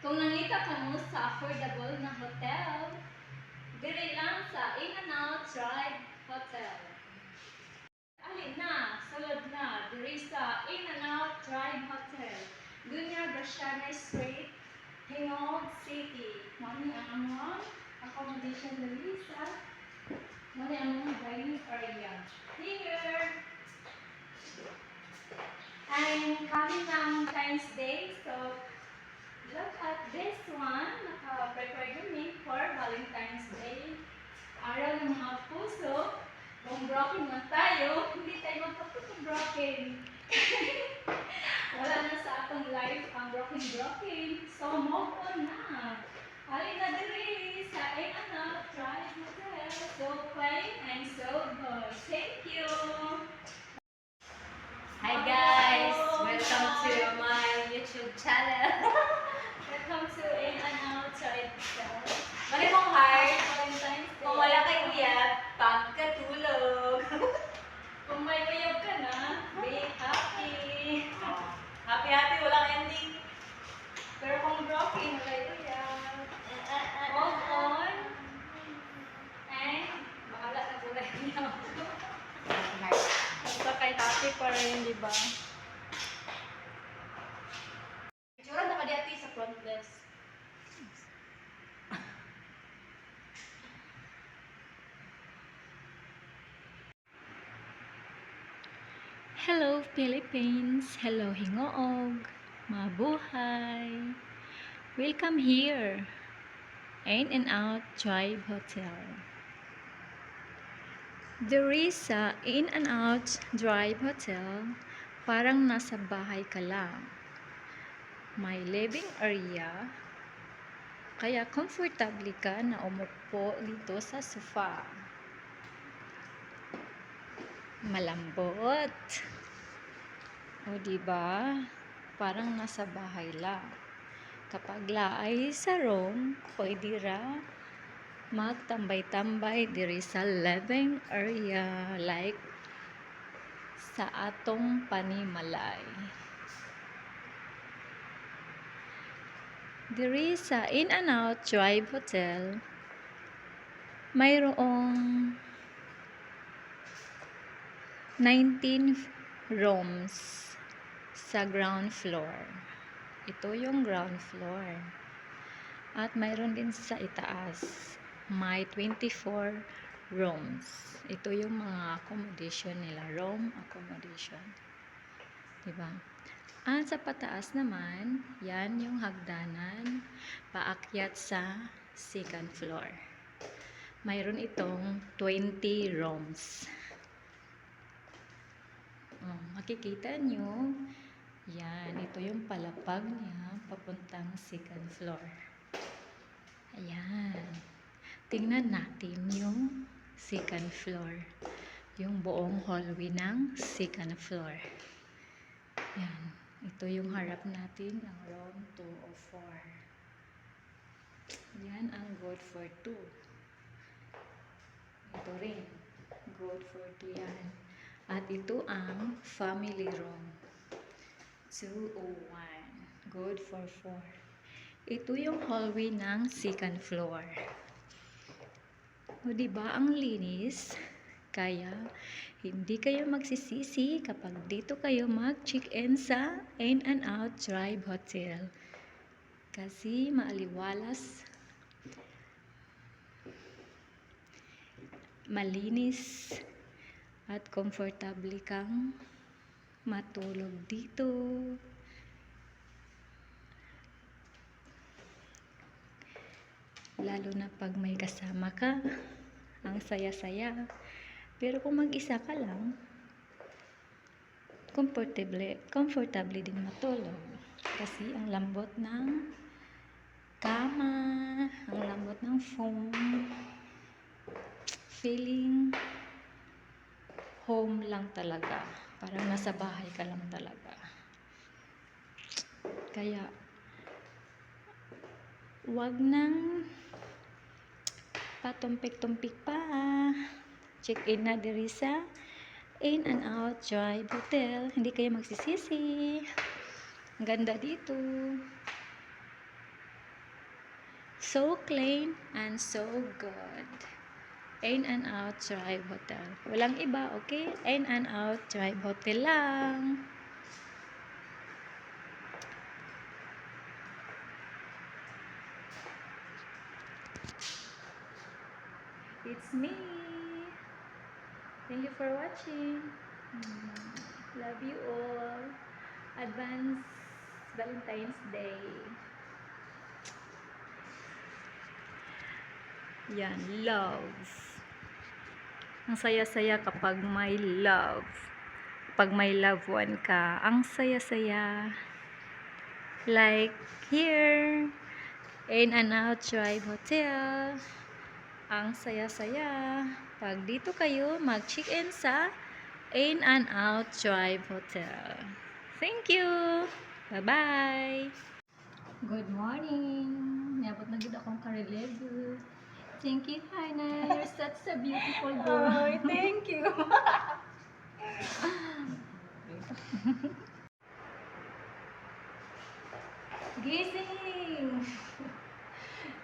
Kung nangita ka mo sa affordable na hotel, diri lang sa In-N-Out Tribe Hotel. Ali na, sulod na, diri sa In-N-Out Tribe Hotel. Dunya Gratiana Street, Hingog City. Mani ang among accommodation diri sa mani ang among dining area. Here, I'm coming ng Times Day, so look at this one. Naka-prepare kami for Valentine's Day. Araw ng mga puso. Kung broken man tayo, hindi tayo magpaputo-broken. Wala na sa atong life ang broken. So, move on na. Halin na diri sa In-N-Out Tribe Hotel. So plain and so good. Thank you! Hi guys! Welcome to my YouTube channel. Welcome to In-N-Out Tribe Hotel. Mali mong heart. Valentine's Day. Kung wala kay uyat, pagkatulog. Kung may uyab ka na, be happy. Happy-happy, walang ending. Pero kung broken, wala uyab. Move on. And, bahala na buhay niyo. Basta kay happy pa rin, di ba? Itsura na ka di sa front desk. Hello Philippines! Hello Hingoog! Mabuhay! Welcome here! In-N-Out Tribe Hotel. Diri sa In-N-Out Tribe Hotel, parang nasa bahay ka lang. May living area, kaya comfortable ka na umupo dito sa sofa. Malambot. O diba? Parang nasa bahay lang. Kapag laay sa room, pwede ra magtambay-tambay diri sa living area like sa atong panimalay. Diri sa In-N-Out Tribe Hotel, mayroong 19 rooms sa ground floor. Ito yung ground floor. At mayroon din sa itaas. May 24 rooms. Ito yung mga accommodation nila. Room accommodation. Diba? At sa pataas naman, yan yung hagdanan paakyat sa second floor. Mayroon itong 20 rooms. Makikita nyo, yan, ito yung palapag niya papuntang second floor. Ayan. Tingnan natin yung second floor. Yung buong hallway ng second floor. Yan. Ito yung harap natin, ang room 204. Yan ang good for 2. Ito rin. Good for 2 yan. At ito ang family room. 201. Good for 4. Ito yung hallway ng second floor. O diba ang linis? Kaya hindi kayo magsisisi kapag dito kayo mag-check-in sa In-N-Out Tribe Hotel. Kasi maaliwalas, malinis, at comfortable kang matulog dito. Lalo na pag may kasama ka, ang saya-saya. Pero kung mag-isa ka lang, comfortable din matulog. Kasi ang lambot ng kama, ang lambot ng foam, feeling home lang talaga. Parang nasa bahay ka lang talaga. Kaya, wag nang patumpik-tumpik pa. Check-in na diri sa In-N-Out Tribe Hotel. Hindi kayo magsisisi. Ang ganda dito. So clean and so good. In and Out Tribe Hotel. Walang iba, okay? In and Out Tribe Hotel lang. It's me. Thank you for watching. Love you all. Advance Valentine's Day. Yan, love. Ang saya-saya kapag may love. Pag may loved one ka, ang saya-saya. Like here, In and Out Tribe Hotel. Ang saya-saya. Pag dito kayo, mag-check-in sa In and Out Tribe Hotel. Thank you! Bye-bye! Good morning! Nabot na gud akong ka-relieve. Thank you, Hannah. You're such a beautiful girl. Oh, thank you. Gising!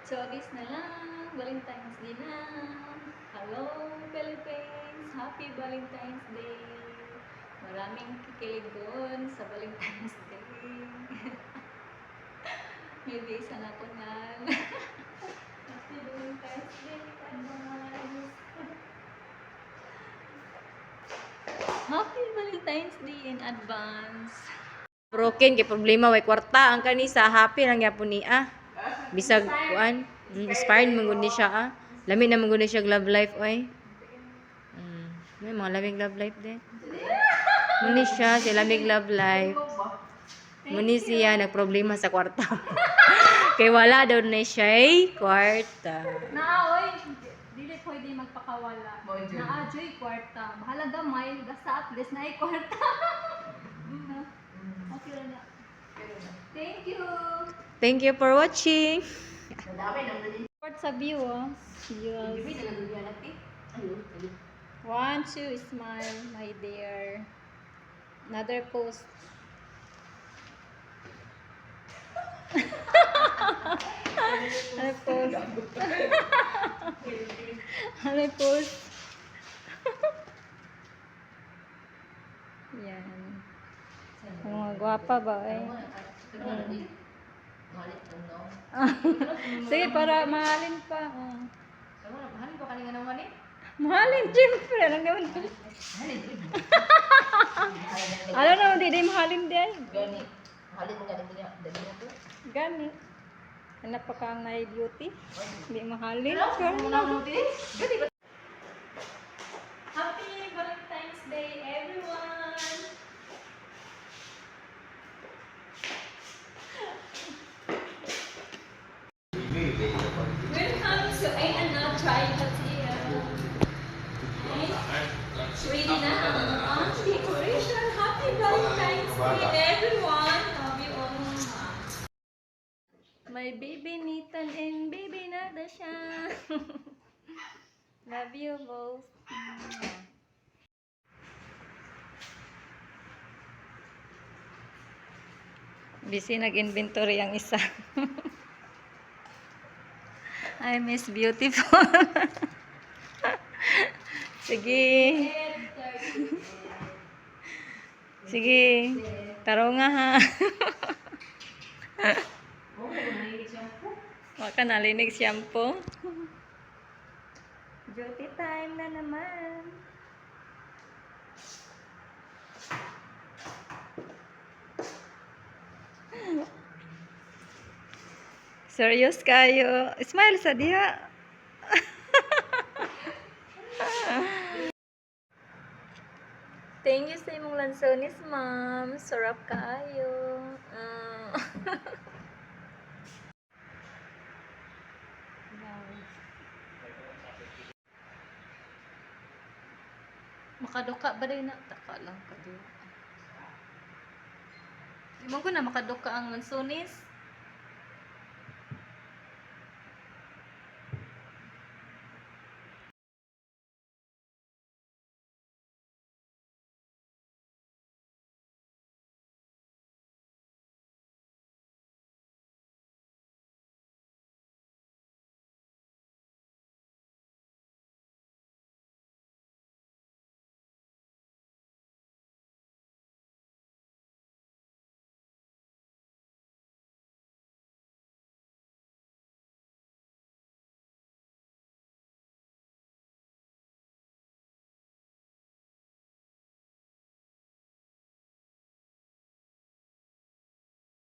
Chobis na lang. Valentine's Day na. Hello, Philippines! Happy Valentine's Day! Maraming kikilig doon sa Valentine's Day. May visa na ko nan. Happy Valentine's Day, advance! Happy Valentine's Day in advance! Broken kay problema way kwarta ang kanisa happy lang gyapon ni bisag kuan inspired man gud ni siya lami na man gud ni siya love life oy may mga lamig love life din muni siya lamig love life muni siya nagproblema sa kwarta kay wala daw na siya kwarta Naoy, dili pwede magpakawala. Naajoy kwarta. Bahala gamay, basta at least na kwarta. Okay lang na. thank you for watching Support sa view, oh. Yes. 1, 2, smile, my dear. Another post. Another post. Another post. Yan. Mga gwapa ba eh? Sige, para mahalin pa. Oh. Mahalin, siyempre. Alam naman. Alam naman, di mahalin din. Gani. Hanap pa kang na beauty. Hindi mahalin. Happy Valentine's Day, everyone! Welcome to In and Out Tribe Hotel. Ready na ang decoration. Happy Valentine's Day, everyone! Love you all. My baby Nathan and baby Natasha. Love you both. Busy nag-inventory ang isa. I miss beautiful. Sige. Sige. Taro nga ha. Waka nalinig shampoo. Beauty time na naman. Serious kayo. Smile sa diha. Thank you sa imong lansones, ma'am. Sarap kaayo. Makaduka ba rin na? Taka lang ka din. Imong ko na makaduka ang lansones.